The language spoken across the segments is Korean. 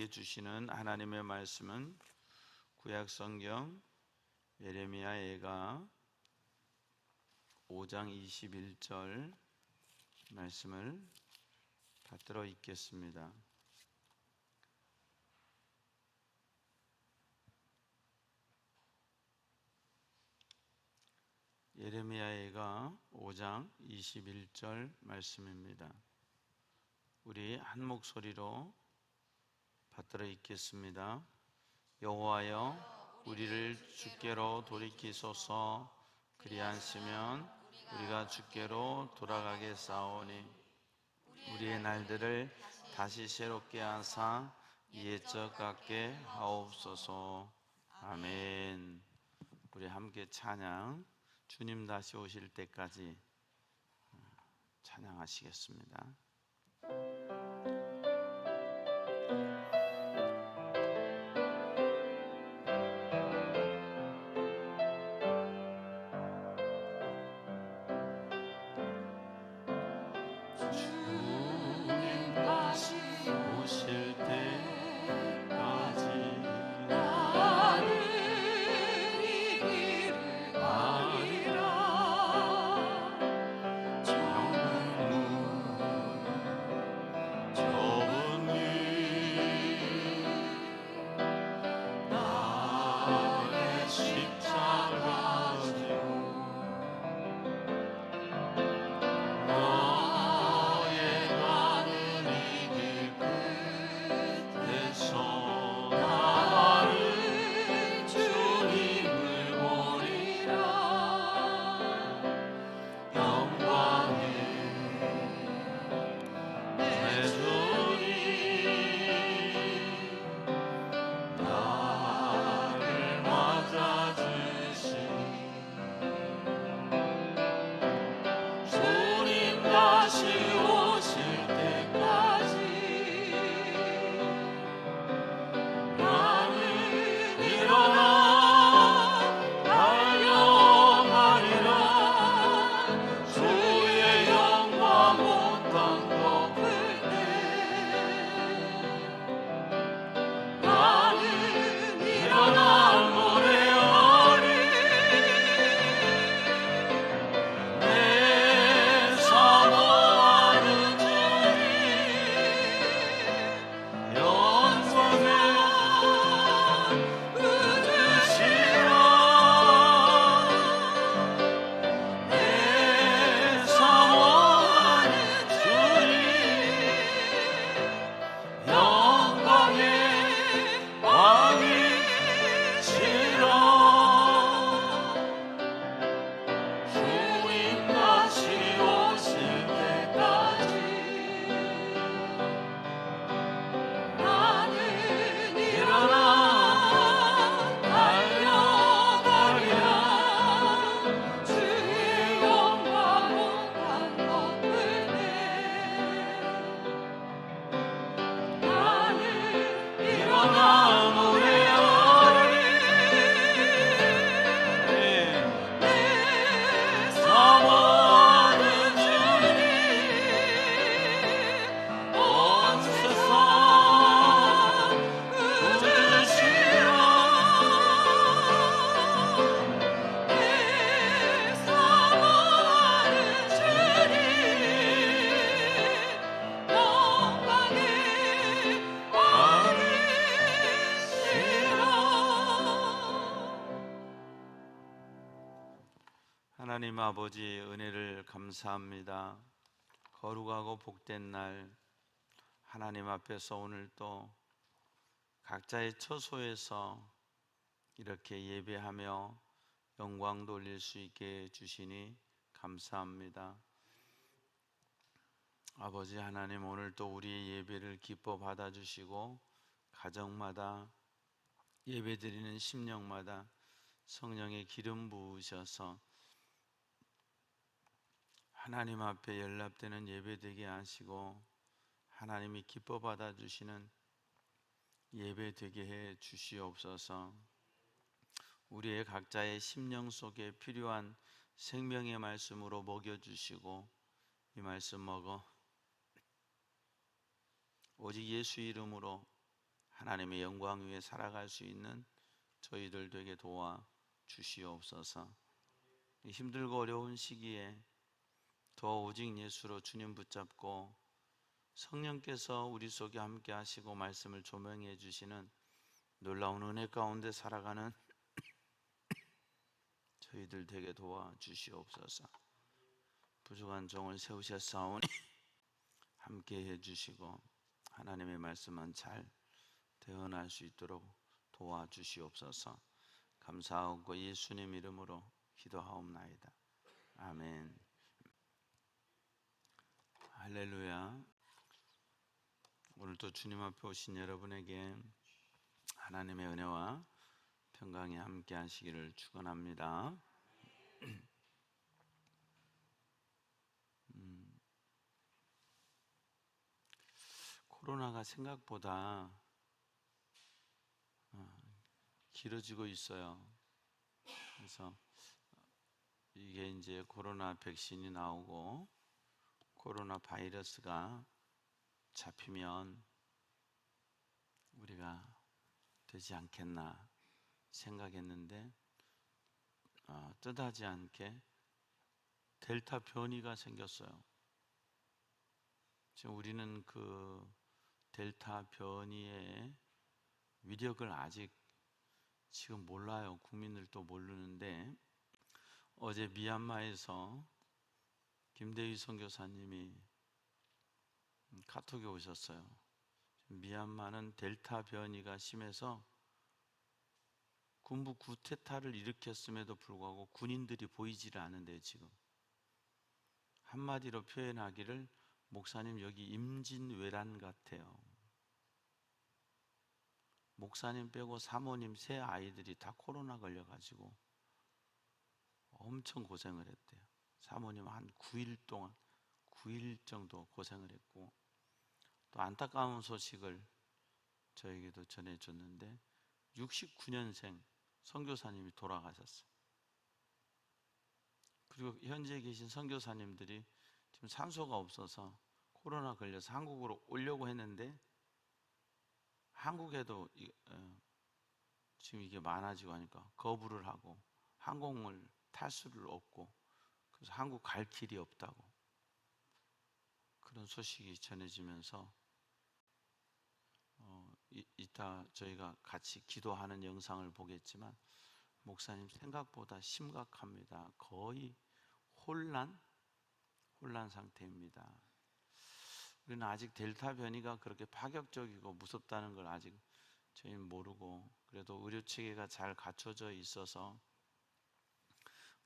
우리에게 주시는 하나님의 말씀은 구약성경 예레미야애가 5장 21절 말씀을 받들어 읽겠습니다. 예레미야애가 5장 21절 말씀입니다. 우리 한 목소리로 받들어 읽겠습니다. 여호와여, 우리를 주께로 돌이키소서. 그리하시면 우리가 주께로 돌아가겠사오니 우리의 날들을 다시 새롭게 하사 옛적 같게 하옵소서. 아멘. 우리 함께 찬양, 주님 다시 오실 때까지 찬양하시겠습니다. 주님 다시 오실 때까지 나는 이 길을 가리라. 좁은 길 나의 십자가 지고 너의 가는 이 길 끝에서 나는 주님을 보리라. 영광의 내 주님 나를 맞아주시니 주님 다시 오실 때까지 나는 일어나 달려가리라. 주의 영광 온 땅 덮을 때 나는 일어나 노래하리. 내 사모하는 주님 영광을 얻으시라. 내 사모하는 주님 영광의 왕이시라. 주님 다시 오실 때까지 나는 일어나 달려가리라. 주의 영광 온 땅 덮을 때 나는 일어나 노래하리. 내 사모하는 주님 온 세상 얻으시라. 내 사모하는 주님 영광의 왕이시라. 하나님 아버지, 은혜를 감사합니다. 거룩하고 복된 날 하나님 앞에서 오늘 또 각자의 처소에서 이렇게 예배하며 영광 돌릴 수 있게 해주시니 감사합니다. 아버지 하나님, 오늘 또 우리의 예배를 기뻐 받아주시고 가정마다 예배드리는 심령마다 성령의 기름 부으셔서 하나님 앞에 연락되는 예배되게 하시고 하나님이 기뻐 받아주시는 예배되게 해 주시옵소서. 우리의 각자의 심령 속에 필요한 생명의 말씀으로 먹여주시고 이 말씀 먹어 오직 예수 이름으로 하나님의 영광 위에 살아갈 수 있는 저희들 되게 도와 주시옵소서. 힘들고 어려운 시기에 더 오직 예수로 주님 붙잡고 성령께서 우리 속에 함께 하시고 말씀을 조명해 주시는 놀라운 은혜 가운데 살아가는 저희들 되게 도와 주시옵소서. 부족한 종을 세우셨사오니 함께 해 주시고 하나님의 말씀은 잘 대언할 수 있도록 도와주시옵소서. 감사하고 예수님 이름으로 기도하옵나이다. 아멘. 할렐루야. 오늘도 주님 앞에 오신 여러분에게 하나님의 은혜와 평강이 함께 하시기를 축원합니다. 코로나가 생각보다 길어지고 있어요. 그래서 이게 이제 코로나 백신이 나오고 코로나 바이러스가 잡히면 우리가 되지 않겠나 생각했는데 뜻하지 않게 델타 변이가 생겼어요. 지금 우리는 그 델타 변이의 위력을 아직 지금 몰라요. 국민들도 모르는데 어제 미얀마에서 김대희 선교사님이 카톡에 오셨어요. 미얀마는 델타 변이가 심해서 군부 쿠데타를 일으켰음에도 불구하고 군인들이 보이지를 않은데 지금 한마디로 표현하기를 목사님 여기 임진왜란 같아요. 목사님 빼고 사모님 세 아이들이 다 코로나 걸려가지고 엄청 고생을 했대요. 사모님 한 9일 동안 9일 정도 고생을 했고 또 안타까운 소식을 저에게도 전해줬는데 69년생 선교사님이 돌아가셨어요. 그리고 현재 계신 선교사님들이 지금 산소가 없어서 코로나 걸려서 한국으로 오려고 했는데 한국에도 지금 이게 많아지고 하니까 거부를 하고 항공을 탈 수를 없고 그래서 한국 갈 길이 없다고 그런 소식이 전해지면서 이따 저희가 같이 기도하는 영상을 보겠지만 목사님 생각보다 심각합니다. 거의 혼란 상태입니다. 우리는 아직 델타 변이가 그렇게 파격적이고 무섭다는 걸 아직 저희는 모르고 그래도 의료 체계가 잘 갖춰져 있어서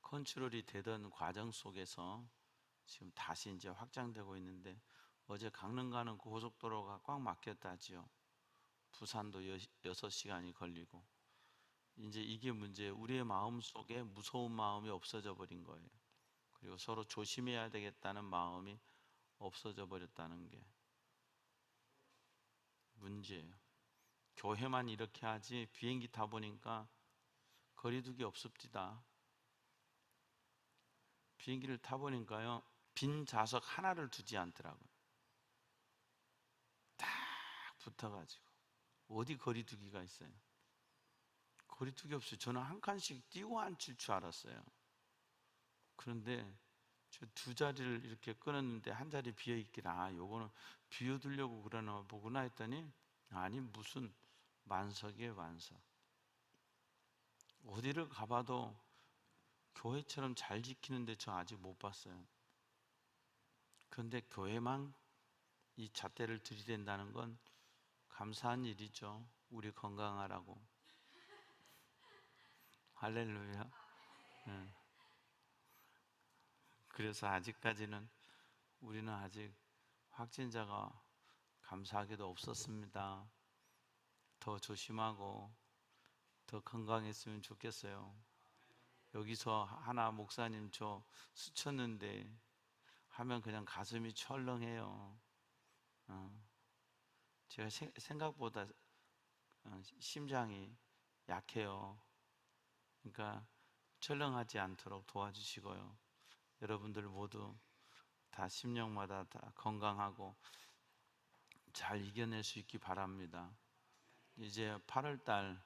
컨트롤이 되던 과정 속에서 지금 다시 이제 확장되고 있는데 어제 강릉 가는 고속도로가 꽉 막혔다지요. 부산도 6시간이 걸리고 이제 이게 문제예요. 우리의 마음 속에 무서운 마음이 없어져 버린 거예요. 그리고 서로 조심해야 되겠다는 마음이 없어져 버렸다는 게 문제예요. 교회만 이렇게 하지 비행기 타보니까 거리두기 없습니다. 비행기를 타보니까요 빈 좌석 하나를 두지 않더라고요. 딱 붙어가지고 어디 거리두기가 있어요? 거리두기 없어요. 저는 한 칸씩 띄고 앉힐 줄 알았어요. 그런데 저 두 자리를 이렇게 끊었는데 한 자리 비어있길래 요거는 비워두려고 그러나 보구나 했더니 아니 무슨 만석이에요. 만석. 어디를 가봐도 교회처럼 잘 지키는데 저 아직 못 봤어요. 그런데 교회만 이 잣대를 들이댄다는 건 감사한 일이죠. 우리 건강하라고. 할렐루야. 네. 그래서 아직까지는 우리는 아직 확진자가 감사하게도 없었습니다. 더 조심하고 더 건강했으면 좋겠어요. 여기서 하나 목사님 저 스쳤는데 하면 그냥 가슴이 철렁해요. 제가 생각보다 심장이 약해요. 그러니까 철렁하지 않도록 도와주시고요. 여러분들 모두 다 심령마다 다 건강하고 잘 이겨낼 수 있기 바랍니다. 이제 8월 달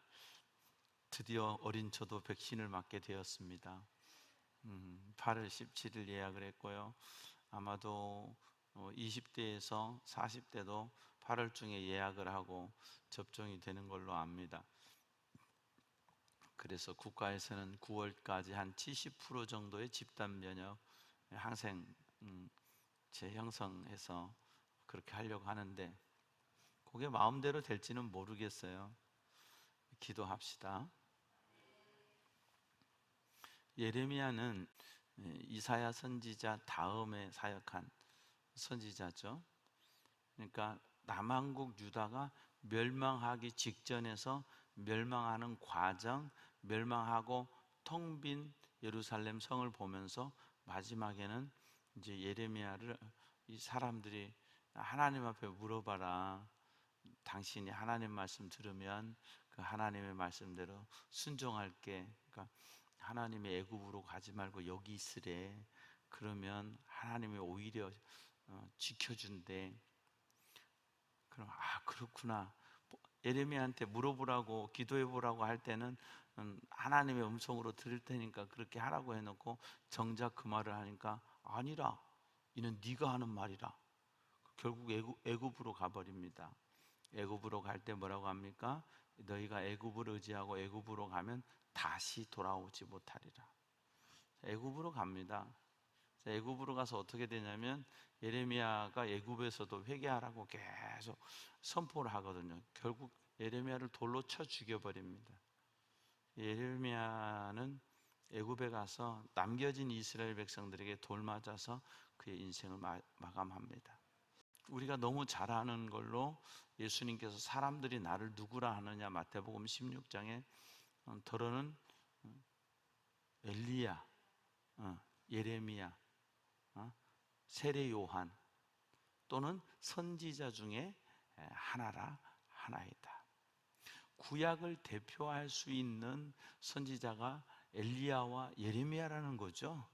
드디어 어린 저도 백신을 맞게 되었습니다. 8월 17일 예약을 했고요. 아마도 20대에서 40대도 8월 중에 예약을 하고 접종이 되는 걸로 압니다. 그래서 국가에서는 9월까지 한 70% 정도의 집단 면역 항생 재형성해서 그렇게 하려고 하는데 그게 마음대로 될지는 모르겠어요. 기도합시다. 예레미야는 이사야 선지자 다음에 사역한 선지자죠. 그러니까 남한국 유다가 멸망하기 직전에서 멸망하는 과정, 멸망하고 텅 빈 예루살렘 성을 보면서 마지막에는 이제 예레미야를 이 사람들이 하나님 앞에 물어봐라. 당신이 하나님 말씀 들으면 그 하나님의 말씀대로 순종할게. 그러니까 하나님의 애굽으로 가지 말고 여기 있으래. 그러면 하나님이 오히려 지켜준대. 그럼 그렇구나. 예레미야한테 물어보라고 기도해보라고 할 때는 하나님의 음성으로 들을 테니까 그렇게 하라고 해놓고 정작 그 말을 하니까 아니라 이는 네가 하는 말이라. 결국 애굽으로 가버립니다. 애굽으로 갈 때 뭐라고 합니까? 너희가 애굽을 의지하고 애굽으로 가면 다시 돌아오지 못하리라. 애굽으로 갑니다. 애굽으로 가서 어떻게 되냐면 예레미야가 애굽에서도 회개하라고 계속 선포를 하거든요. 결국 예레미야를 돌로 쳐 죽여버립니다. 예레미야는 애굽에 가서 남겨진 이스라엘 백성들에게 돌 맞아서 그의 인생을 마감합니다. 우리가 너무 잘 아는 걸로 예수님께서 사람들이 나를 누구라 하느냐 마태복음 16장에 더러는 엘리야, 예레미야, 세례 요한 또는 선지자 중에 하나이다. 구약을 대표할 수 있는 선지자가 엘리야와 예레미야라는 거죠.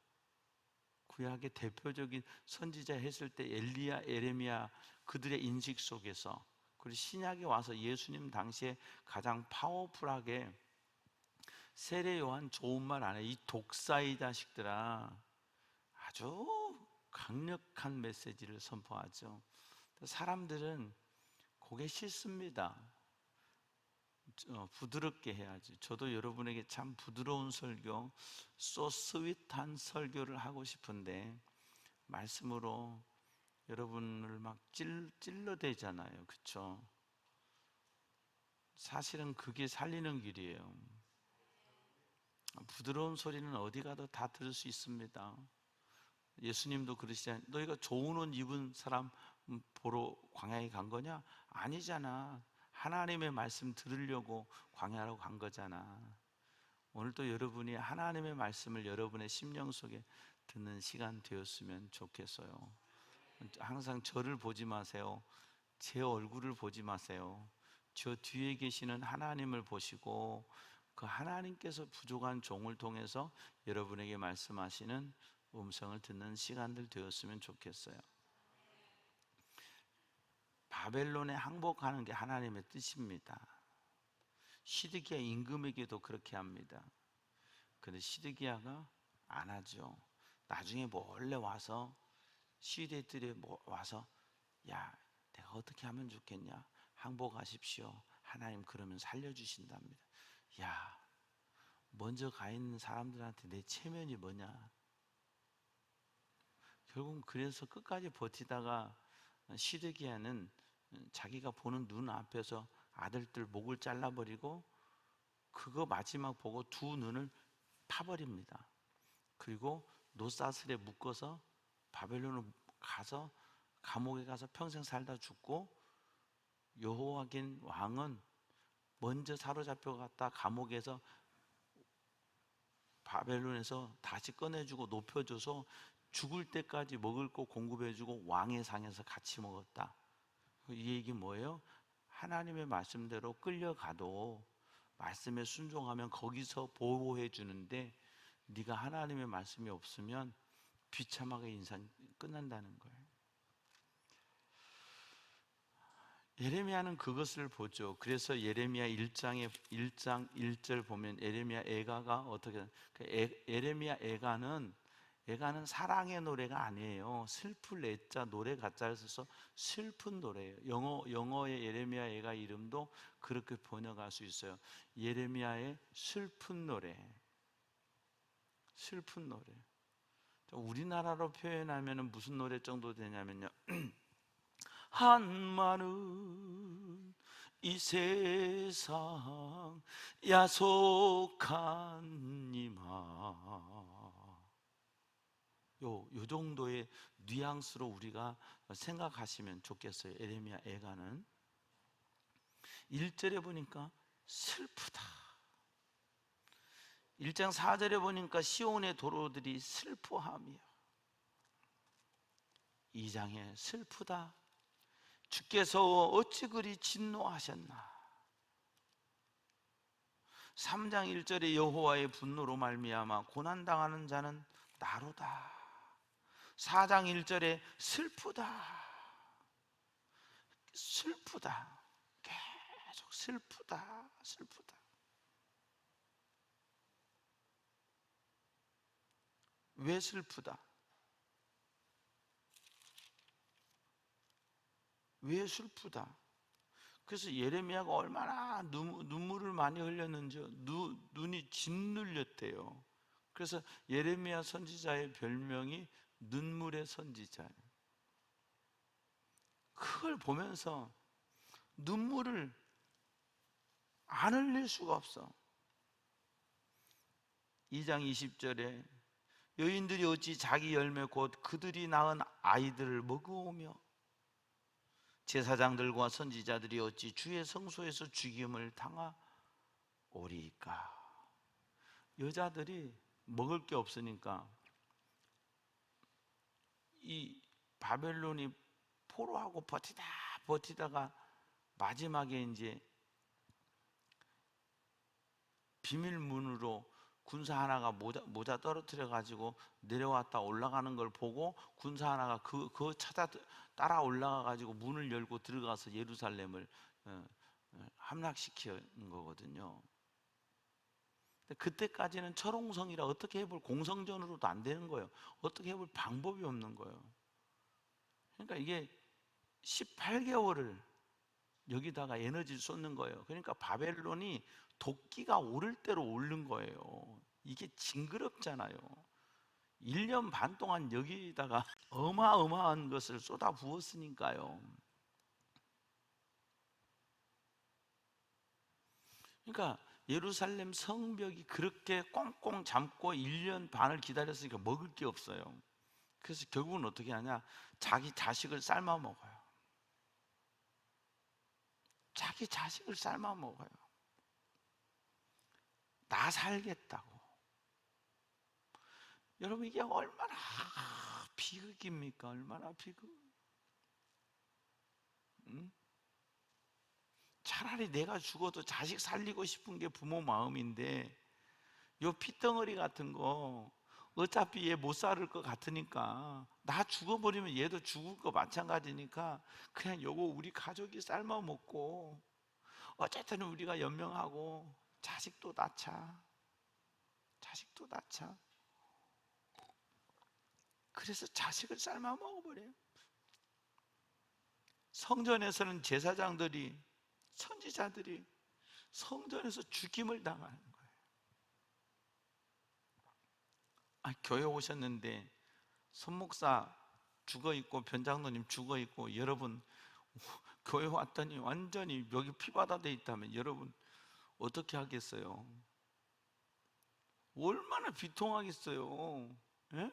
구약의 대표적인 선지자 했을 때 엘리야, 예레미야 그들의 인식 속에서, 그리고 신약에 와서 예수님 당시에 가장 파워풀하게 세례 요한 좋은 말 안 해. 이 독사의 자식들아, 아주 강력한 메시지를 선포하죠. 사람들은 그게 싫습니다. 부드럽게 해야지. 저도 여러분에게 참 부드러운 설교, so sweet한 설교를 하고 싶은데 말씀으로 여러분을 막 찔러대잖아요. 그렇죠? 사실은 그게 살리는 길이에요. 부드러운 소리는 어디 가도 다 들을 수 있습니다. 예수님도 그러시잖아요. 너희가 좋은 옷 입은 사람 보러 광야에 간 거냐? 아니잖아. 하나님의 말씀 들으려고 광야로 간 거잖아. 오늘도 여러분이 하나님의 말씀을 여러분의 심령 속에 듣는 시간 되었으면 좋겠어요. 항상 저를 보지 마세요. 제 얼굴을 보지 마세요. 저 뒤에 계시는 하나님을 보시고 그 하나님께서 부족한 종을 통해서 여러분에게 말씀하시는 음성을 듣는 시간들 되었으면 좋겠어요. 바벨론에 항복하는 게 하나님의 뜻입니다. 시드기야 임금에게도 그렇게 합니다. 근데 시드기야가 안 하죠. 나중에 몰래 와서 시대들이 와서 야, 내가 어떻게 하면 좋겠냐? 항복하십시오. 하나님 그러면 살려주신답니다. 야, 먼저 가 있는 사람들한테 내 체면이 뭐냐? 결국은 그래서 끝까지 버티다가 시드기야는 자기가 보는 눈 앞에서 아들들 목을 잘라버리고 그거 마지막 보고 두 눈을 파버립니다. 그리고 노사슬에 묶어서 바벨론을 가서 감옥에 가서 평생 살다 죽고, 여호와긴 왕은 먼저 사로잡혀갔다 감옥에서 바벨론에서 다시 꺼내주고 높여줘서 죽을 때까지 먹을 거 공급해주고 왕의 상에서 같이 먹었다. 이 얘기 뭐예요? 하나님의 말씀대로 끌려가도 말씀에 순종하면 거기서 보호해 주는데 네가 하나님의 말씀이 없으면 비참하게 인생 끝난다는 거예요. 예레미야는 그것을 보죠. 그래서 예레미야 1장 1절 보면 예레미야 애가가 어떻게, 예레미야 애가는 사랑의 노래가 아니에요. 슬플 애자 노래 가짜를 써서 슬픈 노래예요. 영어의 예레미야 애가 이름도 그렇게 번역할 수 있어요. 예레미야의 슬픈 노래. 슬픈 노래. 우리나라로 표현하면 무슨 노래 정도 되냐면요. 한마는 이 세상 야속하니만, 요 정도의 뉘앙스로 우리가 생각하시면 좋겠어요. 에레미야 애가는 1절에 보니까 슬프다. 1장 4절에 보니까 시온의 도로들이 슬퍼하며, 2장에 슬프다. 주께서 어찌 그리 진노하셨나. 3장 1절에 여호와의 분노로 말미암아 고난당하는 자는 나로다. 4장 1절에 슬프다. 슬프다. 계속 슬프다. 슬프다. 왜 슬프다? 왜 슬프다? 그래서 예레미야가 얼마나 눈물을 많이 흘렸는지 눈이 짓눌렸대요. 그래서 예레미야 선지자의 별명이 눈물의 선지자예요. 그걸 보면서 눈물을 안 흘릴 수가 없어. 2장 20절에 여인들이 어찌 자기 열매 곧 그들이 낳은 아이들을 먹어오며 제사장들과 선지자들이 어찌 주의 성소에서 죽임을 당하오리까. 여자들이 먹을 게 없으니까 이 바벨론이 포로하고 버티다가 마지막에 이제 비밀문으로 군사 하나가 모자 떨어뜨려 가지고 내려왔다 올라가는 걸 보고 군사 하나가 그거 따라 올라가 가지고 문을 열고 들어가서 예루살렘을 함락시킨 거거든요. 근데 그때까지는 철옹성이라 어떻게 해볼 공성전으로도 안 되는 거예요. 어떻게 해볼 방법이 없는 거예요. 그러니까 이게 18개월을 여기다가 에너지를 쏟는 거예요. 그러니까 바벨론이 도끼가 오를 대로 오른 거예요. 이게 징그럽잖아요. 1년 반 동안 여기다가 어마어마한 것을 쏟아 부었으니까요. 그러니까 예루살렘 성벽이 그렇게 꽁꽁 잠고 1년 반을 기다렸으니까 먹을 게 없어요. 그래서 결국은 어떻게 하냐? 자기 자식을 삶아 먹어요. 자기 자식을 삶아 먹어요. 나 살겠다고. 여러분, 이게 얼마나 비극입니까? 얼마나 비극. 응? 차라리 내가 죽어도 자식 살리고 싶은 게 부모 마음인데, 요 핏덩어리 같은 거 어차피 얘 못 살을 것 같으니까, 나 죽어버리면 얘도 죽을 거 마찬가지니까 그냥 요거 우리 가족이 삶아 먹고 어쨌든 우리가 연명하고 자식도 낳자. 자식도 낳자. 그래서 자식을 삶아 먹어버려요. 성전에서는 제사장들이, 선지자들이 성전에서 죽임을 당하는 거예요. 교회 오셨는데 손목사 죽어있고 변장로님 죽어있고, 여러분 교회 왔더니 완전히 여기 피바다 돼 있다면 여러분 어떻게 하겠어요? 얼마나 비통하겠어요. 예?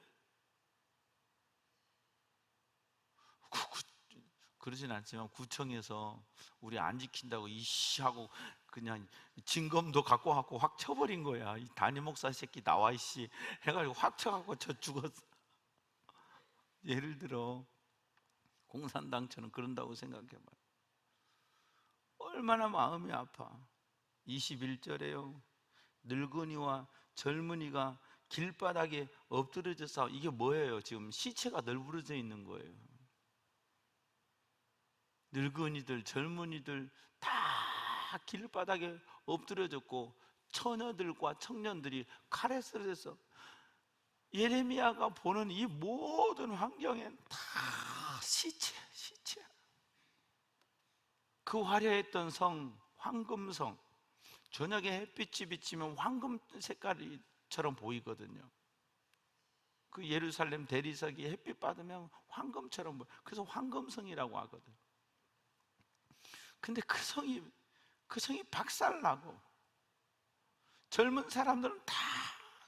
그러진 않지만 구청에서 우리 안 지킨다고 이씨하고 그냥 징검도 갖고 확 쳐버린 거야. 이 담임 목사 새끼 나와 이씨 해가지고 확 쳐갖고 저 죽었어. 예를 들어 공산당처럼 그런다고 생각해봐요. 얼마나 마음이 아파. 21절에요 늙은이와 젊은이가 길바닥에 엎드려져서, 이게 뭐예요? 지금 시체가 널브러져 있는 거예요. 늙은이들, 젊은이들 다 길바닥에 엎드려졌고 처녀들과 청년들이 칼에 쓰러져서 예레미야가 보는 이 모든 환경엔 다 시체야. 그 화려했던 성, 황금성, 저녁에 햇빛이 비치면 황금 색깔처럼 보이거든요. 그 예루살렘 대리석이 햇빛 받으면 황금처럼 보여. 그래서 황금성이라고 하거든. 근데 그 성이 박살나고 젊은 사람들은 다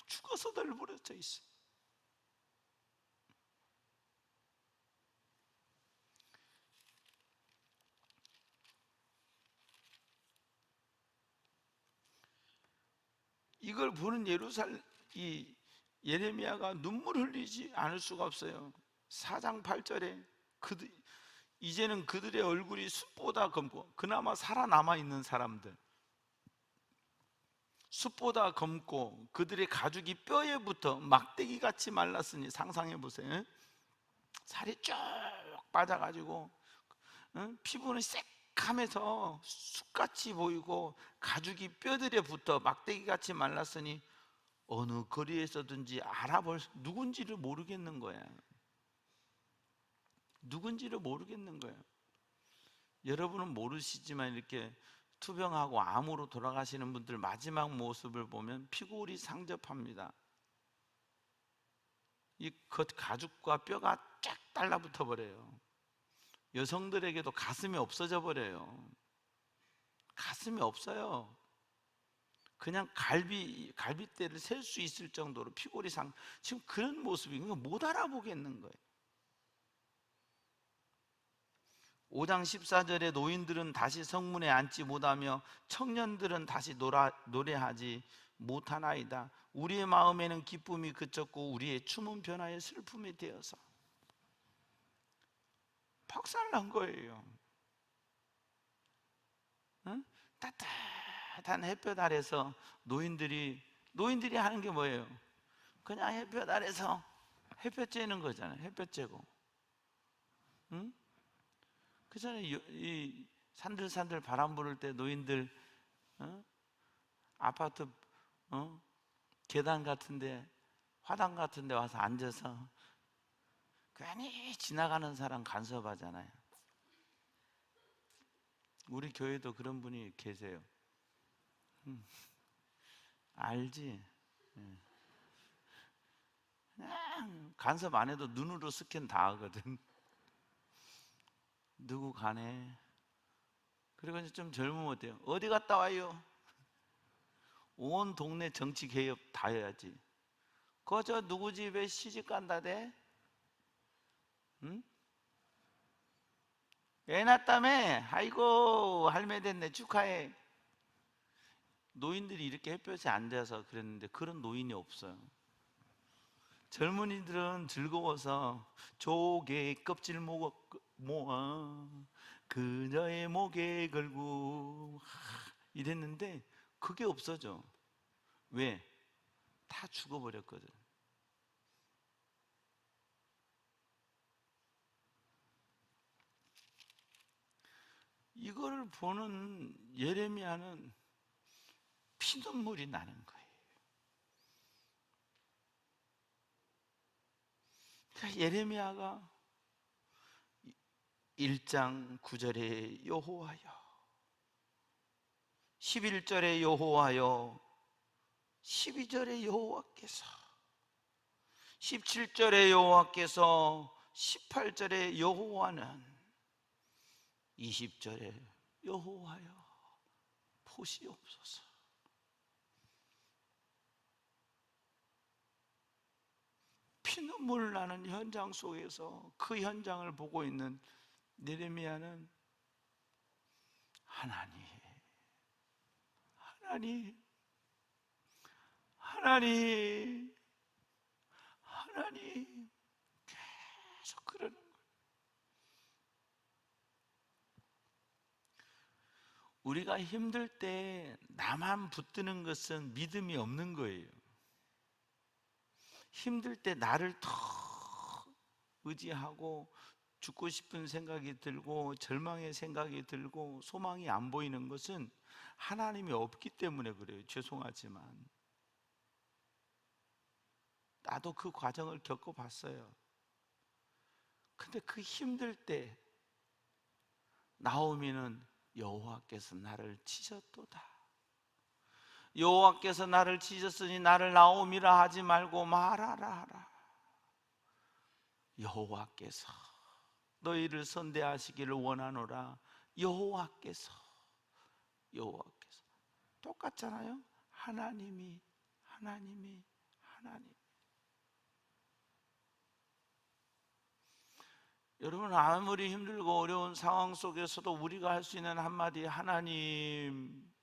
죽어서 널브러져 있어. 이걸 보는 이 예레미야가 눈물 흘리지 않을 수가 없어요. 4장 8절에 이제는 그들의 얼굴이 숯보다 검고, 그나마 살아남아 있는 사람들, 숯보다 검고 그들의 가죽이 뼈에 붙어 막대기같이 말랐으니, 상상해 보세요. 살이 쭉 빠져가지고 피부는 새카매서 숯같이 보이고 가죽이 뼈들에 붙어 막대기같이 말랐으니 어느 거리에서든지 알아볼 누군지를 모르겠는 거야. 누군지를 모르겠는 거예요. 여러분은 모르시지만 이렇게 투병하고 암으로 돌아가시는 분들 마지막 모습을 보면 피골이 상접합니다. 이 겉 가죽과 뼈가 쫙 달라붙어 버려요. 여성들에게도 가슴이 없어져 버려요. 가슴이 없어요. 그냥 갈비대를 셀 수 있을 정도로 피골이 지금 그런 모습이, 못 알아보겠는 거예요. 5장 14절에 노인들은 다시 성문에 앉지 못하며 청년들은 다시 노래하지 못하나이다. 우리의 마음에는 기쁨이 그쳤고 우리의 춤은 변화의 슬픔이 되어서. 박살난 거예요. 응? 따뜻한 햇볕 아래서 노인들이 하는 게 뭐예요? 그냥 햇볕 아래서 햇볕 쬐는 거잖아요. 햇볕 쬐고. 응? 그전에 이 산들산들 바람 부를 때 노인들 아파트 계단 같은데, 화단 같은데 와서 앉아서 괜히 지나가는 사람 간섭하잖아요. 우리 교회도 그런 분이 계세요. 알지? 그냥 간섭 안 해도 눈으로 스캔 다 하거든. 누구 가네. 그리고 이제 좀 젊으면 어때요? 어디 갔다 와요? 온 동네 정치 개혁 다 해야지. 그저 누구 집에 시집 간다대? 응? 애 낳았다며? 아이고 할매 됐네, 축하해. 노인들이 이렇게 햇볕에 앉아서 그랬는데 그런 노인이 없어요. 젊은이들은 즐거워서 조개 껍질 모아 그녀의 목에 걸고 이랬는데 그게 없어져. 왜? 다 죽어버렸거든. 이걸 보는 예레미야는 피눈물이 나는 거예요. 그러니까 예레미야가 1장 9절에 여호와여, 11절에 여호와여, 12절에 여호와께서, 17절에 여호와께서, 18절에 여호와는, 20절에 여호와여 보시옵소서. 피눈물 나는 현장 속에서 그 현장을 보고 있는 예레미야는 하나님 계속 그러는 거예요. 우리가 힘들 때 나만 붙드는 것은 믿음이 없는 거예요. 힘들 때 나를 더 의지하고 죽고 싶은 생각이 들고 절망의 생각이 들고 소망이 안 보이는 것은 하나님이 없기 때문에 그래요. 죄송하지만 나도 그 과정을 겪어봤어요. 근데 그 힘들 때 나오미는 여호와께서 나를 치셨도다. 여호와께서 나를 치셨으니 나를 나오미라 하지 말고 말하라 하라. 여호와께서 너희를 선대하시기를 원하노라. 여호와께서 똑같잖아요. 하나님. 여러분, 아무리 힘들고 어려운 상황 속에서도 우리가 할 수 있는 한마디, 하나님.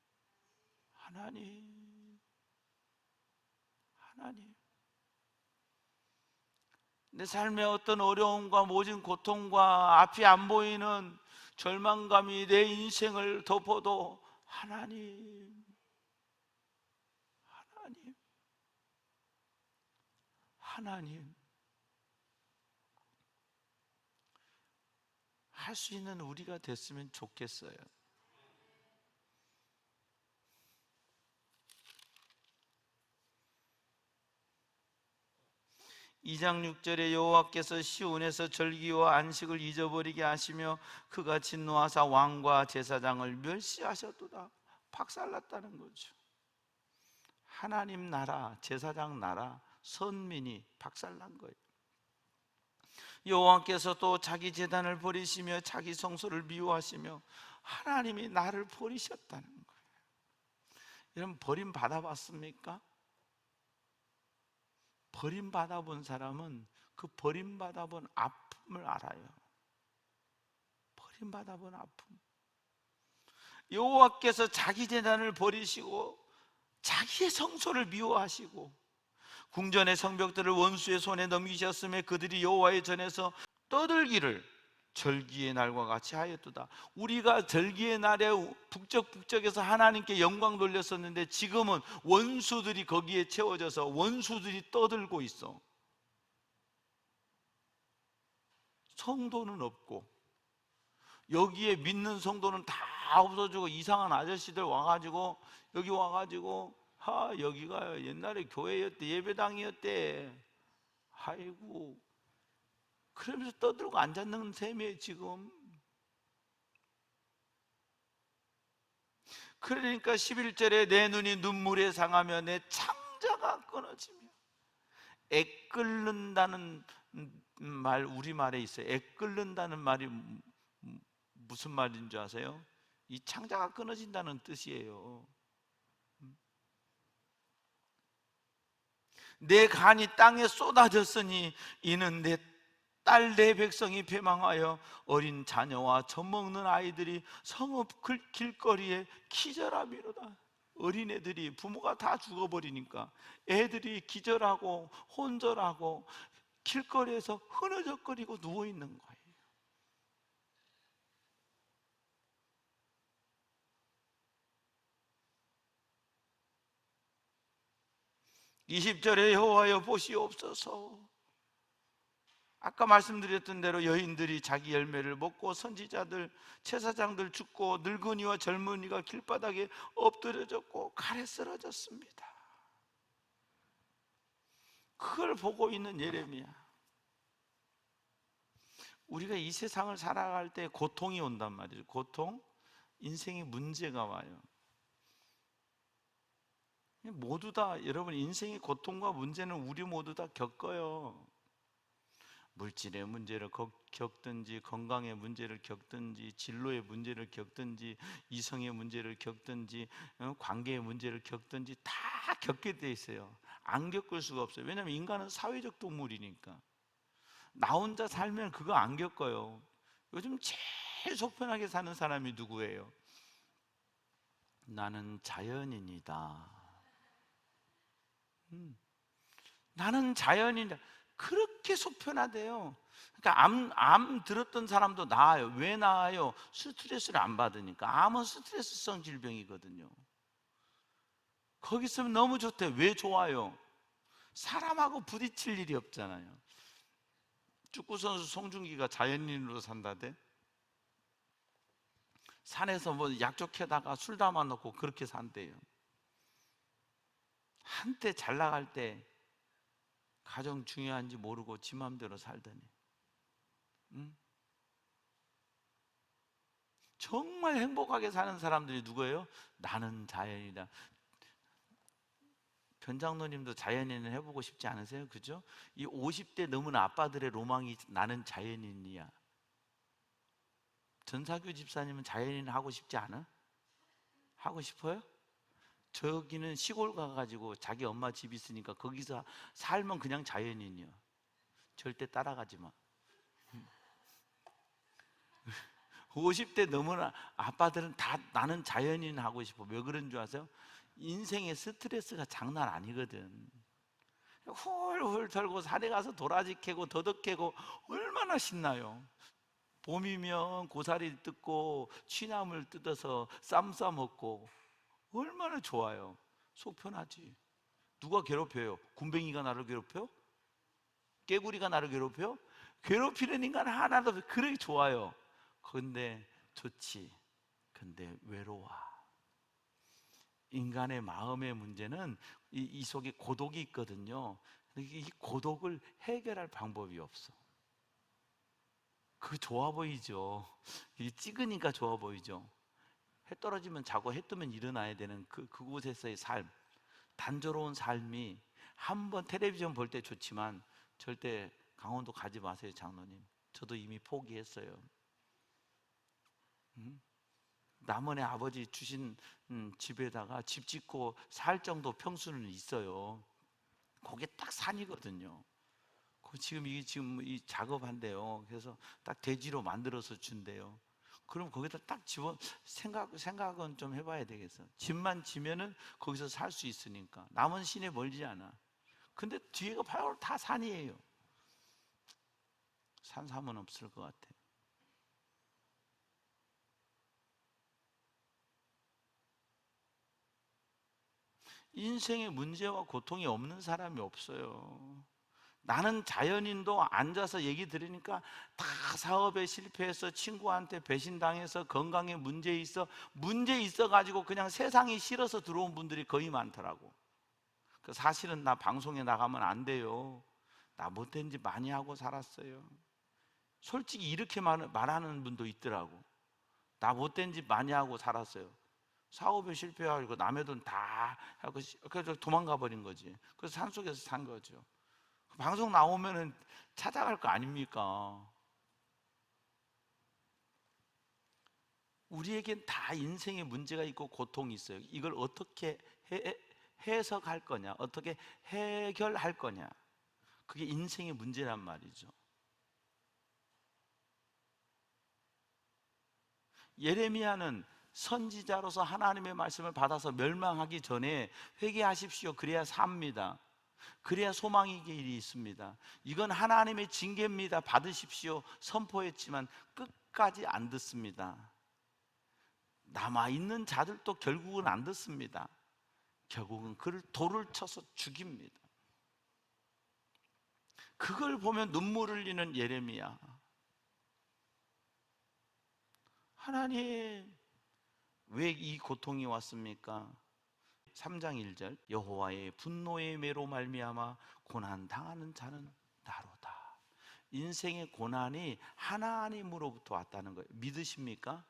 내 삶의 어떤 어려움과 모진 고통과 앞이 안 보이는 절망감이 내 인생을 덮어도 하나님. 할 수 있는 우리가 됐으면 좋겠어요. 2장 6절에 여호와께서 시온에서 절기와 안식을 잊어버리게 하시며 그가 진노하사 왕과 제사장을 멸시하셨도다. 박살났다는 거죠. 하나님 나라, 제사장 나라, 선민이 박살난 거예요. 여호와께서 또 자기 제단을 버리시며 자기 성소를 미워하시며 하나님이 나를 버리셨다는 거예요. 여러분, 버림받아봤습니까? 버림받아본 사람은 그 버림받아본 아픔을 알아요. 버림받아본 아픔. 여호와께서 자기 제단을 버리시고 자기의 성소를 미워하시고 궁전의 성벽들을 원수의 손에 넘기셨음에 그들이 여호와의 전에서 떠들기를 절기의 날과 같이 하였도다. 우리가 절기의 날에 북적북적해서 하나님께 영광 돌렸었는데 지금은 원수들이 거기에 채워져서 원수들이 떠들고 있어. 성도는 없고 여기에 믿는 성도는 다 없어지고 이상한 아저씨들 와가지고 여기 와가지고 여기가 옛날에 교회였대, 예배당이었대. 아이고, 그러면서 떠들고 앉았는 셈이에요 지금. 그러니까 11절에 내 눈이 눈물에 상하며 내 창자가 끊어지며. 애끓는다는 말 우리말에 있어요. 애끓는다는 말이 무슨 말인 줄 아세요? 이 창자가 끊어진다는 뜻이에요. 내 간이 땅에 쏟아졌으니 이는 내 딸 내 백성이 패망하여 어린 자녀와 젖먹는 아이들이 성읍 길거리에 기절하미로다. 어린애들이, 부모가 다 죽어버리니까 애들이 기절하고 혼절하고 길거리에서 흐느적거리고 누워있는 거예요. 20절에 여호와여 보시옵소서. 아까 말씀드렸던 대로 여인들이 자기 열매를 먹고 선지자들, 제사장들 죽고 늙은이와 젊은이가 길바닥에 엎드려졌고 칼에 쓰러졌습니다. 그걸 보고 있는 예레미야. 우리가 이 세상을 살아갈 때 고통이 온단 말이죠. 고통, 인생에 문제가 와요. 모두 다, 여러분, 인생의 고통과 문제는 우리 모두 다 겪어요. 물질의 문제를 겪든지, 건강의 문제를 겪든지, 진로의 문제를 겪든지, 이성의 문제를 겪든지, 관계의 문제를 겪든지 다 겪게 돼 있어요. 안 겪을 수가 없어요. 왜냐하면 인간은 사회적 동물이니까. 나 혼자 살면 그거 안 겪어요. 요즘 제일 속편하게 사는 사람이 누구예요? 나는 자연인이다. 나는 자연인이다. 그렇게 속편하대요. 그러니까 암 들었던 사람도 나아요. 왜 나아요? 스트레스를 안 받으니까. 암은 스트레스성 질병이거든요. 거기 있으면 너무 좋대. 왜 좋아요? 사람하고 부딪힐 일이 없잖아요. 축구 선수 송중기가 자연인으로 산다대. 산에서 뭐 약족해다가 술 담아 놓고 그렇게 산대요. 한때 잘 나갈 때 가정 중요한지 모르고 지 맘대로 살더니, 응? 정말 행복하게 사는 사람들이 누구예요? 나는 자연이다. 변장로님도 자연인을 해보고 싶지 않으세요? 그죠? 이 50대 넘은 아빠들의 로망이 나는 자연인이야. 전사규 집사님은 자연인 하고 싶지 않아? 하고 싶어요? 저기는 시골 가가지고 자기 엄마 집 있으니까 거기서 살면 그냥 자연인이야. 절대 따라가지 마. 50대 넘은 아빠들은 다 나는 자연인 하고 싶어. 왜 그런 줄 아세요? 인생의 스트레스가 장난 아니거든. 훌훌 털고 산에 가서 도라지 캐고 더덕 캐고 얼마나 신나요. 봄이면 고사리 뜯고 취나물 뜯어서 쌈 싸 먹고 얼마나 좋아요. 속 편하지. 누가 괴롭혀요? 군뱅이가 나를 괴롭혀? 깨구리가 나를 괴롭혀? 괴롭히는 인간 하나도 없어요. 그러기 좋아요. 근데 좋지. 근데 외로워. 인간의 마음의 문제는 이 속에 고독이 있거든요. 이 고독을 해결할 방법이 없어. 그 좋아 보이죠. 이 찍으니까 좋아 보이죠. 해 떨어지면 자고 해 뜨면 일어나야 되는 그곳에서의 삶, 단조로운 삶이 한번 텔레비전 볼 때 좋지만 절대 강원도 가지 마세요, 장로님. 저도 이미 포기했어요. 남원의 아버지 주신 집에다가 집 짓고 살 정도 평수는 있어요. 거기에 딱 산이거든요. 지금 이 작업한대요. 그래서 딱 대지로 만들어서 준대요. 그럼 거기다 딱 집어 생각은 좀 해봐야 되겠어. 집만 지면은 거기서 살 수 있으니까. 남은 시내 멀지 않아. 근데 뒤에가 바로 다 산이에요. 산 사면 없을 것 같아. 인생에 문제와 고통이 없는 사람이 없어요. 나는 자연인도 앉아서 얘기 들으니까 다 사업에 실패해서 친구한테 배신당해서 건강에 문제 있어가지고 그냥 세상이 싫어서 들어온 분들이 거의 많더라고. 사실은 나 방송에 나가면 안 돼요. 나 못된 짓 많이 하고 살았어요. 솔직히 이렇게 말하는 분도 있더라고. 나 못된 짓 많이 하고 살았어요. 사업에 실패하고 남의 돈 다 하고 그래서 도망가 버린 거지. 그래서 산속에서 산 거죠. 방송 나오면은 찾아갈 거 아닙니까? 우리에겐 다 인생에 문제가 있고 고통이 있어요. 이걸 어떻게 해석할 거냐, 어떻게 해결할 거냐, 그게 인생의 문제란 말이죠. 예레미야는 선지자로서 하나님의 말씀을 받아서 멸망하기 전에 회개하십시오. 그래야 삽니다. 그래야 소망의 길이 있습니다. 이건 하나님의 징계입니다. 받으십시오. 선포했지만 끝까지 안 듣습니다. 남아있는 자들도 결국은 안 듣습니다. 결국은 그를 돌을 쳐서 죽입니다. 그걸 보면 눈물을 흘리는 예레미야. 하나님, 왜 이 고통이 왔습니까? 3장 1절, 여호와의 분노의 매로 말미암아 고난 당하는 자는 나로다. 인생의 고난이 하나님으로부터 왔다는 거예요. 믿으십니까?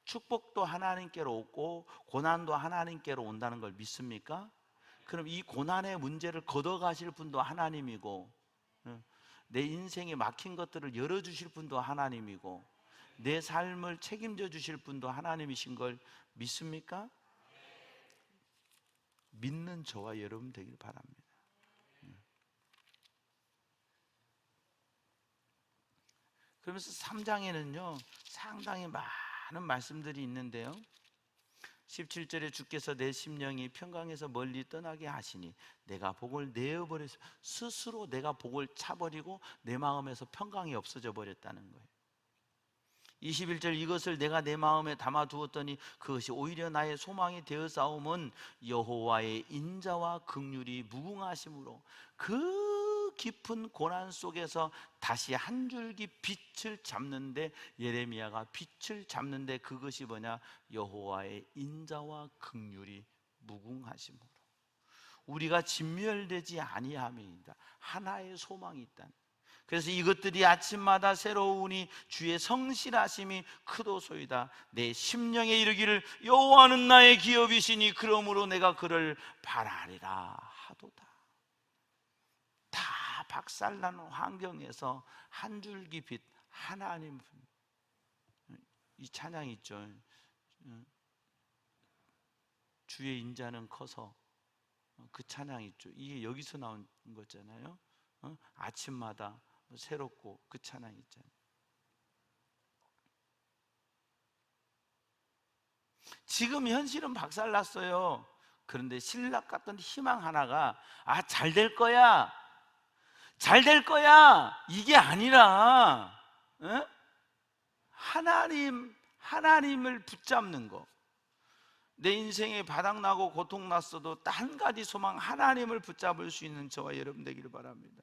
축복도 하나님께로 오고 고난도 하나님께로 온다는 걸 믿습니까? 그럼 이 고난의 문제를 걷어가실 분도 하나님이고, 내 인생에 막힌 것들을 열어주실 분도 하나님이고, 내 삶을 책임져 주실 분도 하나님이신 걸 믿습니까? 믿는 저와 여러분 되길 바랍니다. 그러면서 3장에는요 상당히 많은 말씀들이 있는데요, 17절에 주께서 내 심령이 평강에서 멀리 떠나게 하시니 내가 복을 내어버려서 스스로 내가 복을 차버리고 내 마음에서 평강이 없어져 버렸다는 거예요. 21절, 이것을 내가 내 마음에 담아두었더니 그것이 오히려 나의 소망이 되어싸움은 여호와의 인자와 긍휼이 무궁하심으로 그 그 깊은 고난 속에서 다시 한 줄기 빛을 잡는데, 예레미야가 빛을 잡는데 그것이 뭐냐? 여호와의 인자와 긍휼이 무궁하심으로 우리가 진멸되지 아니함이니이다. 하나의 소망이 있다. 그래서 이것들이 아침마다 새로우니 주의 성실하심이 크도소이다. 내 심령에 이르기를 여호와는 나의 기업이시니 그러므로 내가 그를 바라리라 하도다. 다 박살나는 환경에서 한 줄기 빛, 하나님. 이 찬양 있죠. 주의 인자는 커서, 그 찬양 있죠. 이게 여기서 나온 거잖아요. 아침마다 새롭고, 그 찬양 있잖아요. 지금 현실은 박살났어요. 그런데 신락 같은 희망 하나가, 잘 될 거야, 잘 될 거야, 이게 아니라 하나님을 붙잡는 거. 내 인생에 바닥나고 고통났어도 한 가지 소망, 하나님을 붙잡을 수 있는 저와 여러분 되기를 바랍니다.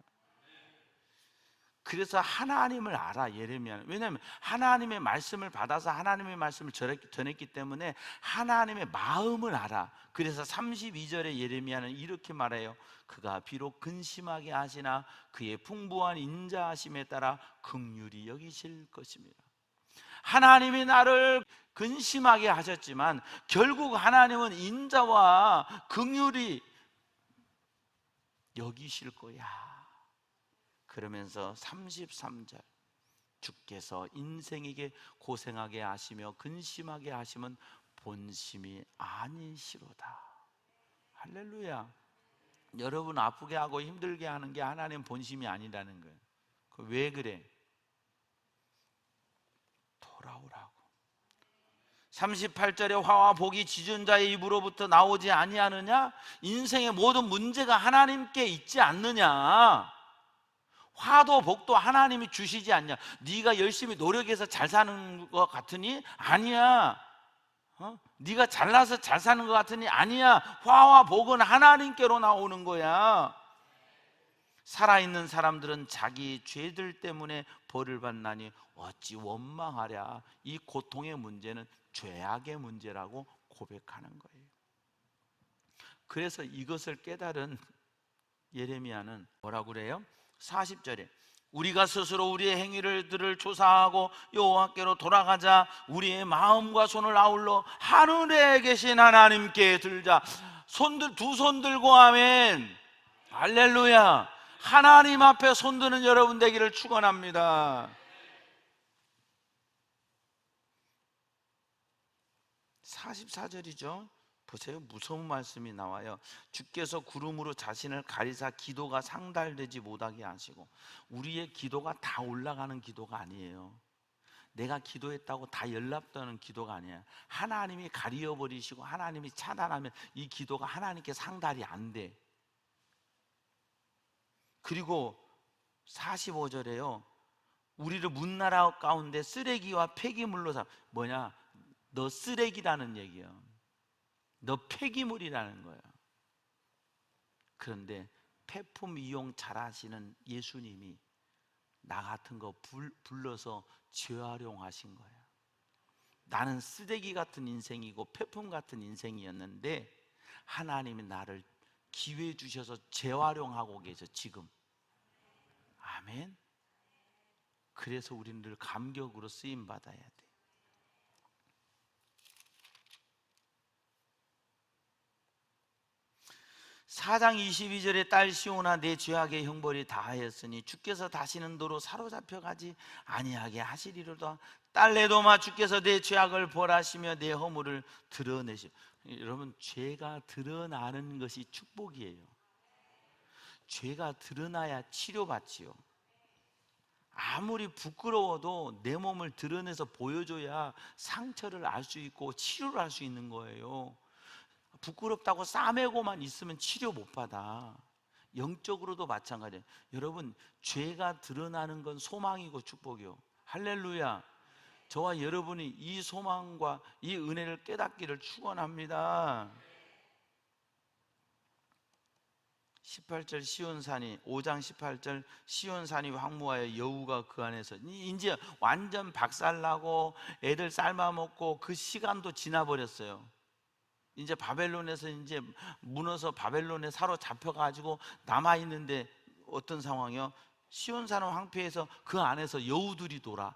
그래서 하나님을 알아, 예레미야는. 왜냐하면 하나님의 말씀을 받아서 하나님의 말씀을 전했기 때문에 하나님의 마음을 알아. 그래서 32절에 예레미야는 이렇게 말해요. 그가 비록 근심하게 하시나 그의 풍부한 인자하심에 따라 긍휼히 여기실 것입니다. 하나님이 나를 근심하게 하셨지만 결국 하나님은 인자와 긍휼히 여기실 거야. 그러면서 33절, 주께서 인생에게 고생하게 하시며 근심하게 하시면 본심이 아니시로다. 할렐루야. 여러분 아프게 하고 힘들게 하는 게 하나님 본심이 아니라는 거예요. 왜 그래? 돌아오라고. 38절에 화와 복이 지존 자의 입으로부터 나오지 아니하느냐? 인생의 모든 문제가 하나님께 있지 않느냐? 화도 복도 하나님이 주시지 않냐? 네가 열심히 노력해서 잘 사는 것 같으니? 아니야. 네가 잘나서 잘 사는 것 같으니? 아니야. 화와 복은 하나님께로 나오는 거야. 살아있는 사람들은 자기 죄들 때문에 벌을 받나니 어찌 원망하랴. 이 고통의 문제는 죄악의 문제라고 고백하는 거예요. 그래서 이것을 깨달은 예레미야는 뭐라고 그래요? 40절에 우리가 스스로 우리의 행위들을 조사하고 여호와께로 돌아가자. 우리의 마음과 손을 아울러 하늘에 계신 하나님께 들자. 두 손 들고 아멘. 할렐루야. 하나님 앞에 손드는 여러분 되기를 축원합니다. 44절이죠. 보세요. 무서운 말씀이 나와요. 주께서 구름으로 자신을 가리사 기도가 상달되지 못하게 하시고. 우리의 기도가 다 올라가는 기도가 아니에요. 내가 기도했다고 다 연락되는 기도가 아니에요. 하나님이 가리어버리시고 하나님이 차단하면 이 기도가 하나님께 상달이 안 돼. 그리고 45절에요. 우리를 문나라 가운데 쓰레기와 폐기물로 뭐냐? 너 쓰레기라는 얘기예요. 너 폐기물이라는 거예요. 그런데 폐품 이용 잘하시는 예수님이 나 같은 거 불러서 재활용하신 거예요. 나는 쓰레기 같은 인생이고 폐품 같은 인생이었는데 하나님이 나를 기회 주셔서 재활용하고 계셔 지금. 아멘. 그래서 우리는 늘 감격으로 쓰임 받아야 돼. 4장 22절에 딸 시온아 내 죄악의 형벌이 다하였으니 주께서 다시는 너로 사로잡혀 가지 아니하게 하시리로다. 딸 에도마 주께서 내 죄악을 벌하시며 내 허물을 드러내시오. 여러분 죄가 드러나는 것이 축복이에요. 죄가 드러나야 치료받지요. 아무리 부끄러워도 내 몸을 드러내서 보여줘야 상처를 알 수 있고 치료를 할 수 있는 거예요. 부끄럽다고 싸매고만 있으면 치료 못 받아. 영적으로도 마찬가지예요. 여러분 죄가 드러나는 건 소망이고 축복이요. 할렐루야. 저와 여러분이 이 소망과 이 은혜를 깨닫기를 축원합니다. 18절 시온산이 5장 18절 시온산이 황무하여 여우가 그 안에서 이제 완전 박살나고 애들 삶아먹고 그 시간도 지나버렸어요. 이제 바벨론에서 이제 무너서 바벨론에 사로잡혀 가지고 남아 있는데 어떤 상황이요? 시온산은 황폐해서 그 안에서 여우들이 돌아.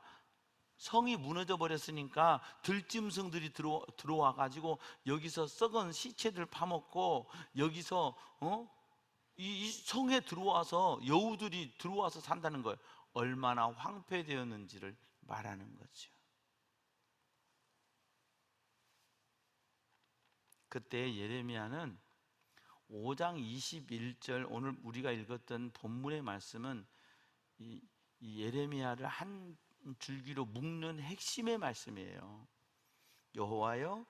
성이 무너져 버렸으니까 들짐승들이 들어와 가지고 여기서 썩은 시체들 파먹고 여기서 이 성에 들어와서 여우들이 들어와서 산다는 거예요. 얼마나 황폐되었는지를 말하는 거죠. 그때 예레미야는 5장 21절 오늘 우리가 읽었던 본문의 말씀은 이 예레미야를 한 줄기로 묶는 핵심의 말씀이에요. 여호와여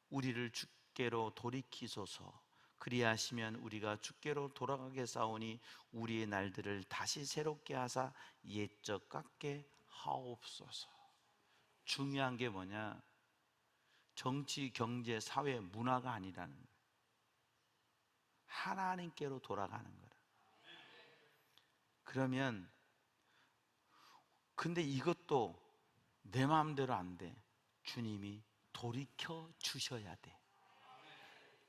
우리를 주께로 돌이키소서. 그리하시면 우리가 주께로 돌아가게 싸우니 우리의 날들을 다시 새롭게 하사 옛적 같게 하옵소서. 중요한 게 뭐냐? 정치, 경제, 사회, 문화가 아니라는 거예요. 하나님께로 돌아가는 거라. 그러면 근데 이것도 내 마음대로 안 돼. 주님이 돌이켜 주셔야 돼.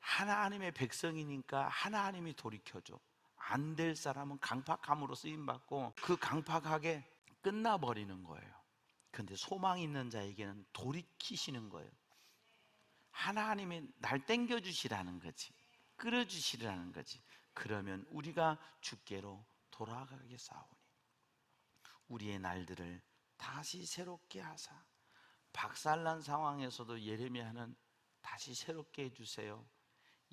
하나님의 백성이니까 하나님이 돌이켜줘. 안 될 사람은 강팍함으로 쓰임받고 그 강팍하게 끝나버리는 거예요. 근데 소망 있는 자에게는 돌이키시는 거예요. 하나님이 날 땡겨주시라는 거지, 끌어주시라는 거지. 그러면 우리가 주께로 돌아가겠사오니 우리의 날들을 다시 새롭게 하사. 박살난 상황에서도 예레미야는 다시 새롭게 해주세요.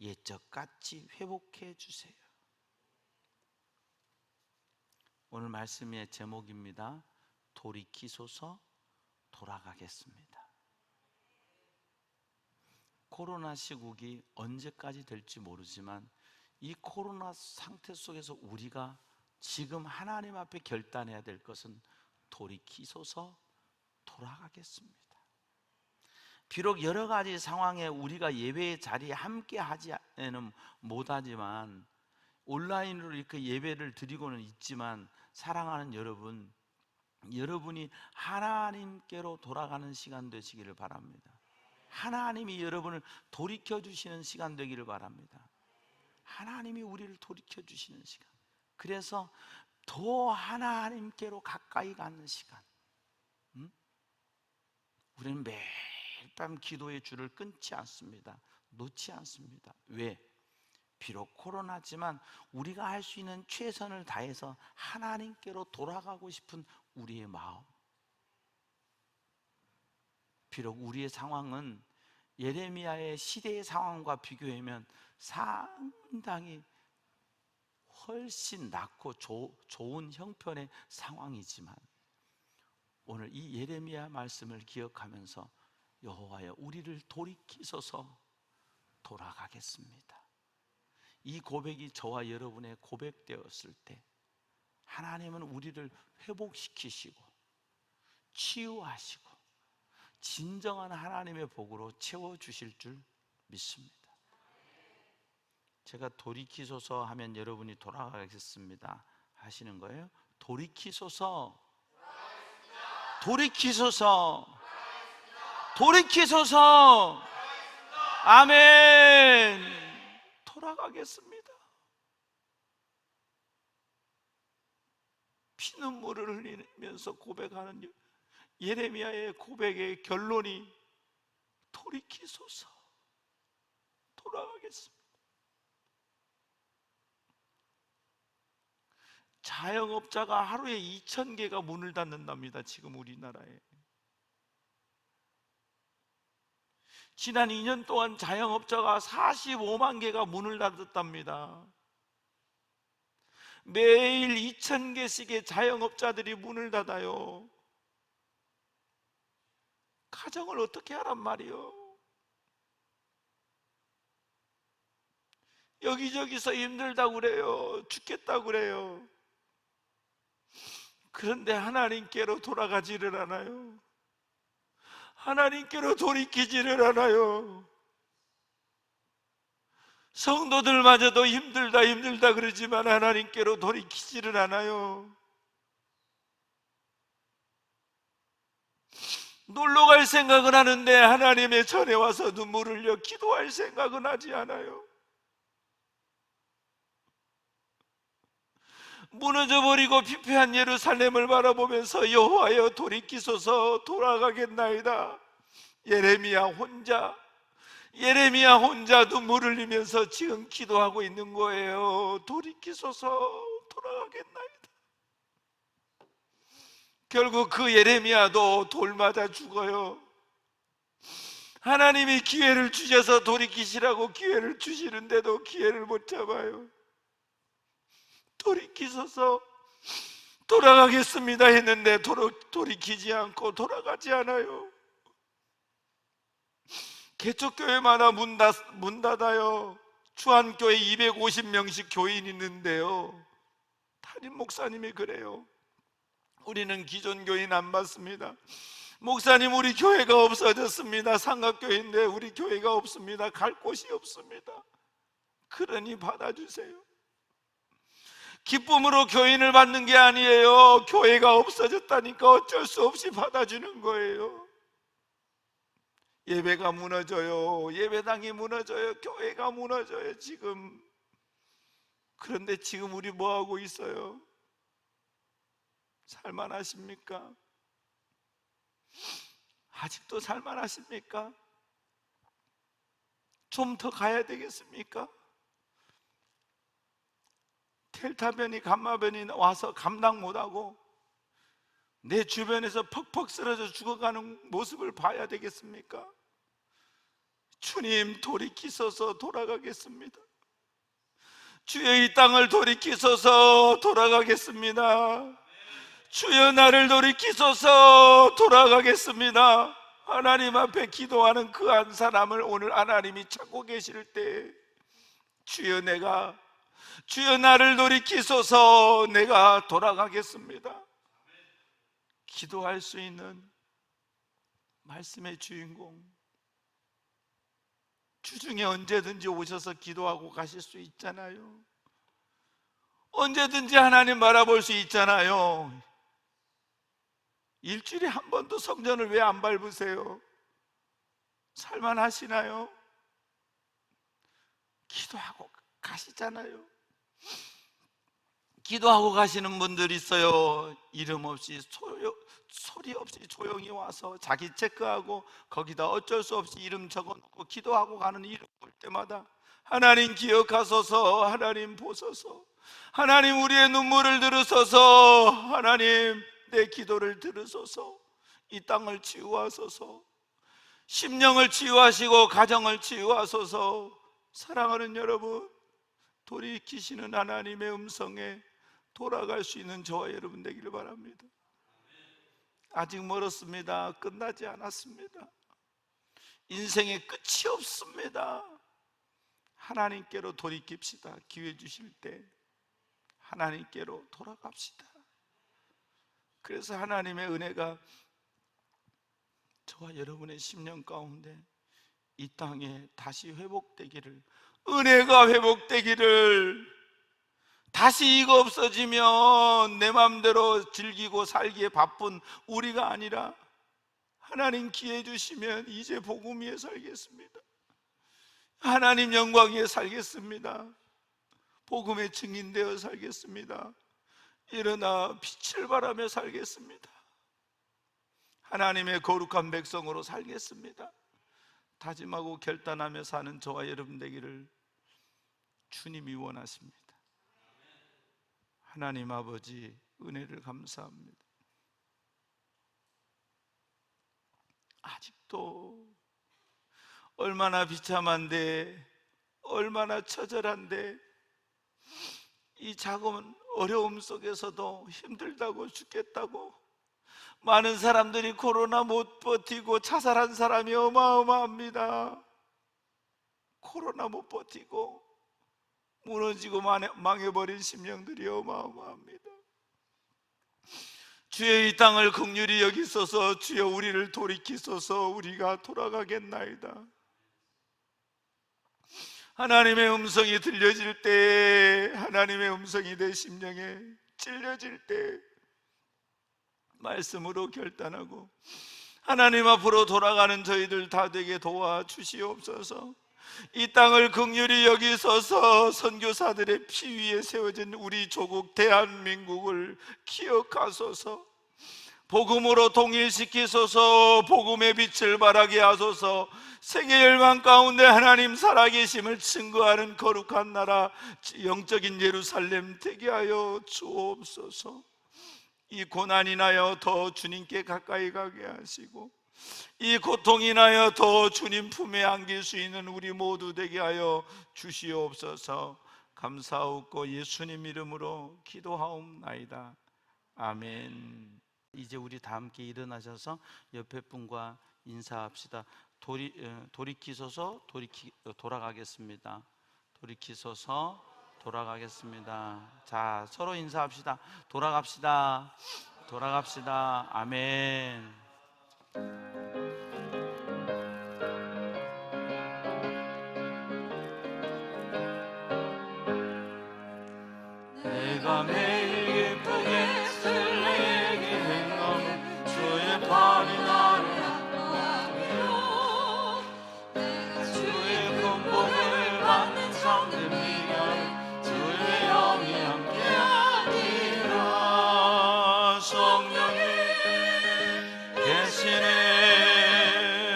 옛적같이 회복해 주세요. 오늘 말씀의 제목입니다. 돌이키소서. 돌아가겠습니다. 코로나 시국이 언제까지 될지 모르지만 이 코로나 상태 속에서 우리가 지금 하나님 앞에 결단해야 될 것은 돌이키소서. 돌아가겠습니다. 비록 여러 가지 상황에 우리가 예배의 자리에 함께 하지는 못하지만 온라인으로 이렇게 예배를 드리고는 있지만 사랑하는 여러분, 여러분이 하나님께로 돌아가는 시간 되시기를 바랍니다. 하나님이 여러분을 돌이켜 주시는 시간 되기를 바랍니다. 하나님이 우리를 돌이켜 주시는 시간. 그래서 더 하나님께로 가까이 가는 시간. 우리는 매일 밤 기도의 줄을 끊지 않습니다. 놓지 않습니다. 왜? 비록 코로나지만 우리가 할 수 있는 최선을 다해서 하나님께로 돌아가고 싶은 우리의 마음. 비록 우리의 상황은 예레미야의 시대의 상황과 비교하면 상당히 훨씬 낫고 좋은 형편의 상황이지만 오늘 이 예레미야 말씀을 기억하면서 여호와여 우리를 돌이키소서. 돌아가겠습니다. 이 고백이 저와 여러분의 고백되었을 때 하나님은 우리를 회복시키시고 치유하시고 진정한 하나님의 복으로 채워주실 줄 믿습니다. 제가 돌이키소서 하면 여러분이 돌아가겠습니다 하시는 거예요. 돌이키소서. 돌이키소서. 돌이키소서. 아멘. 돌아가겠습니다. 피눈물을 흘리면서 고백하는 예레미야의 고백의 결론이 돌이키소서. 돌아가겠습니다. 자영업자가 하루에 2,000개가 문을 닫는답니다. 지금 우리나라에. 지난 2년 동안 자영업자가 45만 개가 문을 닫았답니다. 매일 2,000개씩의 자영업자들이 문을 닫아요. 가정을 어떻게 하란 말이요? 여기저기서 힘들다고 그래요. 죽겠다고 그래요. 그런데 하나님께로 돌아가지를 않아요. 하나님께로 돌이키지를 않아요. 성도들마저도 힘들다 힘들다 그러지만 하나님께로 돌이키지를 않아요. 놀러 갈 생각은 하는데 하나님의 전에 와서 눈물을 흘려 기도할 생각은 하지 않아요. 무너져버리고 피폐한 예루살렘을 바라보면서 여호와여 돌이키소서 돌아가겠나이다. 예레미야 혼자 눈물을 흘리면서 지금 기도하고 있는 거예요. 돌이키소서 돌아가겠나이다. 결국 그 예레미야도 돌 맞아 죽어요. 하나님이 기회를 주셔서 돌이키시라고 기회를 주시는데도 기회를 못 잡아요. 돌이키소서 돌아가겠습니다 했는데 돌이키지 않고 돌아가지 않아요. 개척교회마다 문 닫아요. 주한교회 250명씩 교인이 있는데요, 담임 목사님이 그래요. 우리는 기존 교인 안 받습니다. 목사님 우리 교회가 없어졌습니다. 삼각교회인데 우리 교회가 없습니다. 갈 곳이 없습니다. 그러니 받아주세요. 기쁨으로 교인을 받는 게 아니에요. 교회가 없어졌다니까 어쩔 수 없이 받아주는 거예요. 예배가 무너져요. 예배당이 무너져요. 교회가 무너져요 지금. 그런데 지금 우리 뭐하고 있어요? 살만하십니까? 아직도 살만하십니까? 좀 더 가야 되겠습니까? 델타변이 감마변이 와서 감당 못하고 내 주변에서 퍽퍽 쓰러져 죽어가는 모습을 봐야 되겠습니까? 주님 돌이키소서 돌아가겠습니다. 주여 이 땅을 돌이키소서 돌아가겠습니다. 주여 나를 돌이키소서 돌아가겠습니다. 하나님 앞에 기도하는 그 한 사람을 오늘 하나님이 찾고 계실 때 주여 나를 돌이키소서 내가 돌아가겠습니다. 기도할 수 있는 말씀의 주인공, 주중에 언제든지 오셔서 기도하고 가실 수 있잖아요. 언제든지 하나님 바라볼 수 있잖아요. 일주일에 한 번도 성전을 왜 안 밟으세요? 살만하시나요? 기도하고 가시잖아요. 기도하고 가시는 분들 있어요. 이름 없이 소리 없이 조용히 와서 자기 체크하고 거기다 어쩔 수 없이 이름 적어놓고 기도하고 가는 이름 볼 때마다 하나님 기억하소서, 하나님 보소서, 하나님 우리의 눈물을 들으소서, 하나님 내 기도를 들으소서, 이 땅을 치유하소서, 심령을 치유하시고 가정을 치유하소서. 사랑하는 여러분, 돌이키시는 하나님의 음성에 돌아갈 수 있는 저와 여러분 되기를 바랍니다. 아직 멀었습니다. 끝나지 않았습니다. 인생의 끝이 없습니다. 하나님께로 돌이킵시다. 기회 주실 때 하나님께로 돌아갑시다. 그래서 하나님의 은혜가 저와 여러분의 심령 가운데 이 땅에 다시 회복되기를, 은혜가 회복되기를, 다시 이거 없어지면 내 마음대로 즐기고 살기에 바쁜 우리가 아니라 하나님 기회 주시면 이제 복음 위에 살겠습니다. 하나님 영광 위에 살겠습니다. 복음의 증인되어 살겠습니다. 일어나 빛을 발하며 살겠습니다. 하나님의 거룩한 백성으로 살겠습니다. 다짐하고 결단하며 사는 저와 여러분 되기를 주님이 원하십니다. 하나님 아버지 은혜를 감사합니다. 아직도 얼마나 비참한데, 얼마나 처절한데, 이 작은 어려움 속에서도 힘들다고 죽겠다고 많은 사람들이 코로나 못 버티고 자살한 사람이 어마어마합니다. 코로나 못 버티고 무너지고 망해버린 심령들이 어마어마합니다. 주여 이 땅을 긍휼히 여기소서. 주여 우리를 돌이키소서. 우리가 돌아가겠나이다. 하나님의 음성이 들려질 때, 하나님의 음성이 내 심령에 찔려질 때 말씀으로 결단하고 하나님 앞으로 돌아가는 저희들 다 되게 도와주시옵소서. 이 땅을 긍휼히 여기소서. 선교사들의 피 위에 세워진 우리 조국 대한민국을 기억하소서. 복음으로 통일시키소서. 복음의 빛을 발하게 하소서. 세계 열방 가운데 하나님 살아계심을 증거하는 거룩한 나라, 영적인 예루살렘 되게 하여 주옵소서. 이 고난이 나여 더 주님께 가까이 가게 하시고 이 고통이 나여 더 주님 품에 안길 수 있는 우리 모두 되게 하여 주시옵소서. 감사하옵고 예수님 이름으로 기도하옵나이다. 아멘. 이제 우리 다 함께 일어나셔서 옆에 분과 인사합시다. 돌이키소서. 돌아가겠습니다. 돌이키소서. 돌아가겠습니다. 자, 서로 인사합시다. 돌아갑시다. 돌아갑시다. 아멘. 내가 매일 기쁘게 설레게 행하며 주의 팔이 나를 안보하며 내가 주의 근복을 받는 참된 미련 주의 영이 함께하니라. 성령이 계시네.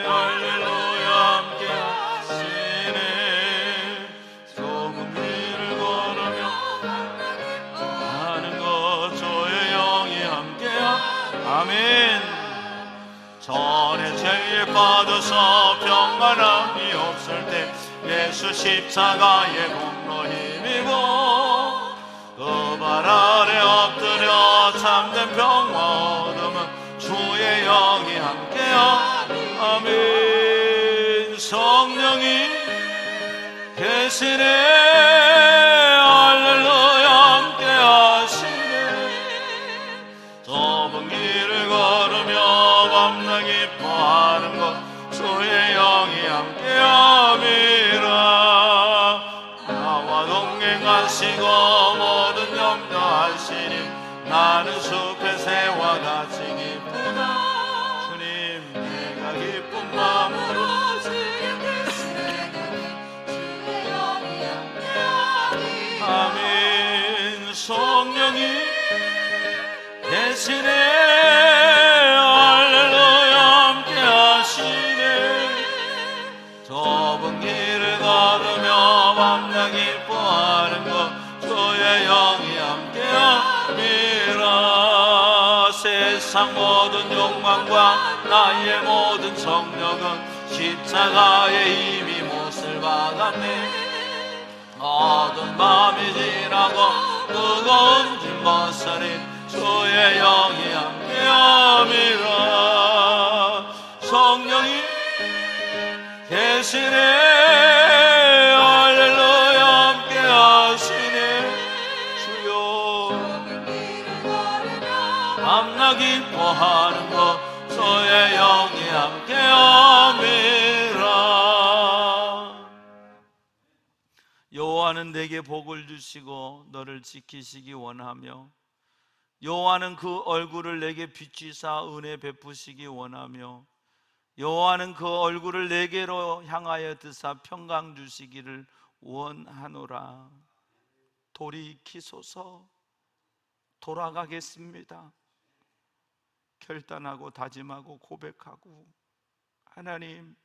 할렐루야. 함께하시네. 좁은 길을 걸으며 하는 것 주의 영이 함께하. 아멘. 전에 죄에 빠져서 평안함이 없을 때 예수 십자가의 공로 힘입어 그 발 아래 엎드려 참된 평화 얻으면 주의 영이 함께하. 아멘. 성령이 계시네. 할렐루야. 함께하시네. 좁은 길을 걸으며 밤낮 기뻐하는 것 주의 영이 함께함이라. 나와 동행하시고 모든 염려하시니 나는 숲의 새와 같이 기쁘다. 주님 내가 기쁜 마음으로 주의 계시네. 주의 영이 함께하니. 아멘. 성령이 계시네. 할렐루야. 함께하시네. 좁은 길을 걸으며 밤낮 기뻐하는 것 주의 영이 함께함이라. 세상 모든 욕망과 나의 모든 정력은 십자가의 이미 못을 받았네. 어두운 밤이 지나고 뜨거운 짐 벗으니 주의 영이 함께함이라. 성령이 계시네. 할렐루야. 함께하시네. 주여 밤낮 기뻐하는 것 주의 영이 함께함이라. 여호와는 내게 복을 주시고 너를 지키시기 원하며 여호와는 그 얼굴을 내게 비추사 은혜 베푸시기 원하며 여호와는 그 얼굴을 내게로 향하여 드사 평강 주시기를 원하노라. 돌이키소서. 돌아가겠습니다. 결단하고 다짐하고 고백하고 하나님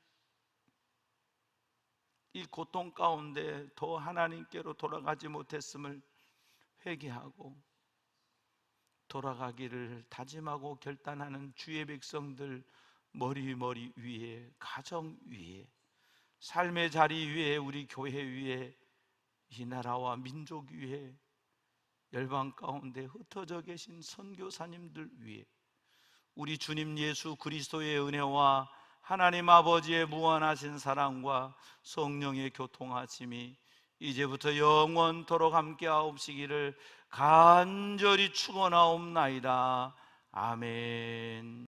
이 고통 가운데 더 하나님께로 돌아가지 못했음을 회개하고 돌아가기를 다짐하고 결단하는 주의 백성들 머리 위에, 가정 위에, 삶의 자리 위에, 우리 교회 위에, 이 나라와 민족 위에, 열방 가운데 흩어져 계신 선교사님들 위에 우리 주님 예수 그리스도의 은혜와 하나님 아버지의 무한하신 사랑과 성령의 교통하심이 이제부터 영원토록 함께하옵시기를 간절히 축원하옵나이다. 아멘.